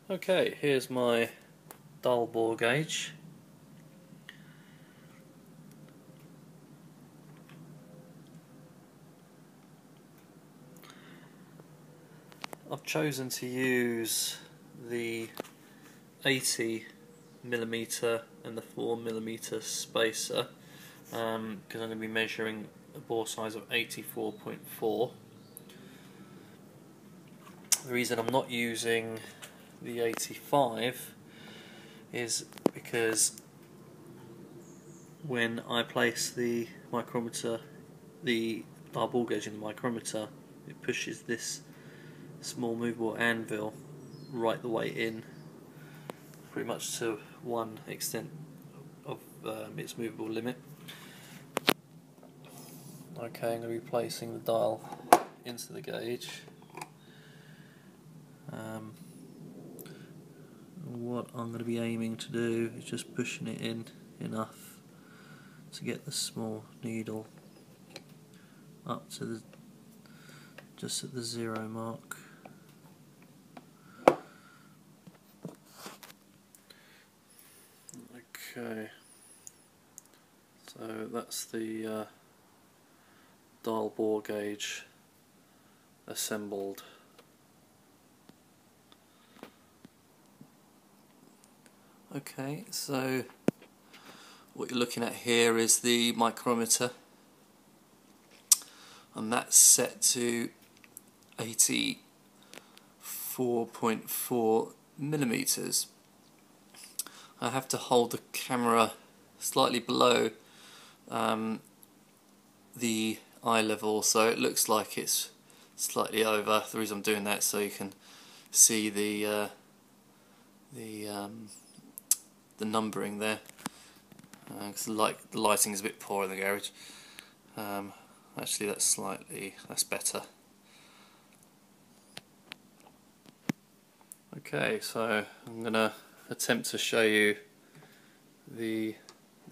Okay, here's my dial bore gauge. I've chosen to use the 80mm and the 4mm spacer because I'm going to be measuring a bore size of 84.4. The reason I'm not using the 85 is because when I place the micrometer, the dial bore gauge in the micrometer, it pushes this small movable anvil right the way in, pretty much to one extent of its movable limit. Okay, I'm going to be placing the dial into the gauge. What I'm going to be aiming to do is just pushing it in enough to get the small needle up to the just at the 0 mark. Okay, so that's the dial bore gauge assembled. Okay, so what you're looking at here is the micrometer, and that's set to 84.4 millimeters. I have to hold the camera slightly below the eye level, so it looks like it's slightly over. The reason I'm doing that is so you can see the numbering there, because the lighting is a bit poor in the garage. Actually, that's better. Okay, so I'm going to attempt to show you the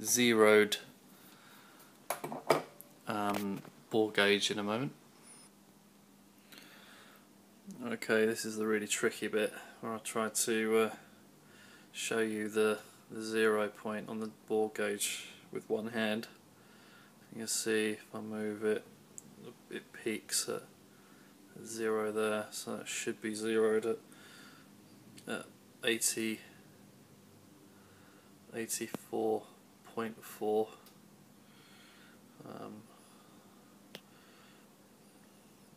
zeroed bore gauge in a moment. Okay, this is the really tricky bit where I try to show you the 0 point on the bore gauge with one hand. You can see if I move it, it peaks at 0 there, so it should be zeroed at 84.4.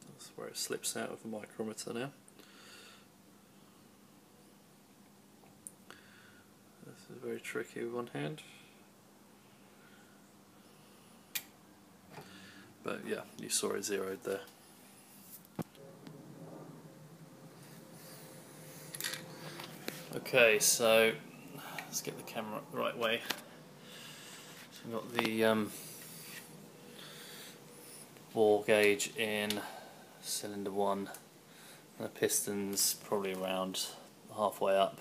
That's where it slips out of the micrometer now. This is very tricky with one hand. But yeah, you saw it zeroed there. Okay, so let's get the camera the right way. So we've got the bore gauge in cylinder 1, and the piston's probably around halfway up.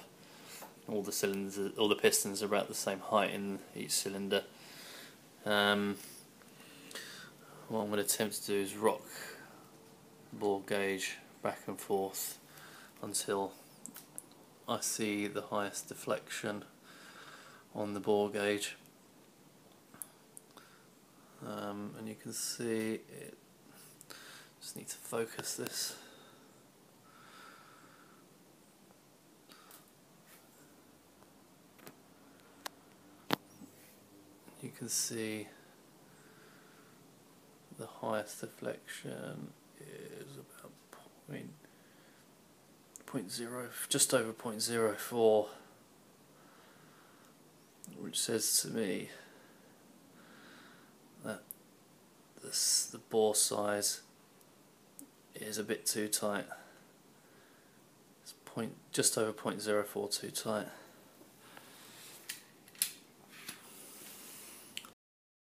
All the pistons are about the same height in each cylinder. What I'm going to attempt to do is rock the bore gauge back and forth until I see the highest deflection on the bore gauge. And you can see it. Just need to focus this. You can see the highest deflection is about just over 0.04, which says to me that the bore size is a bit too tight. It's just over 0.04 too tight.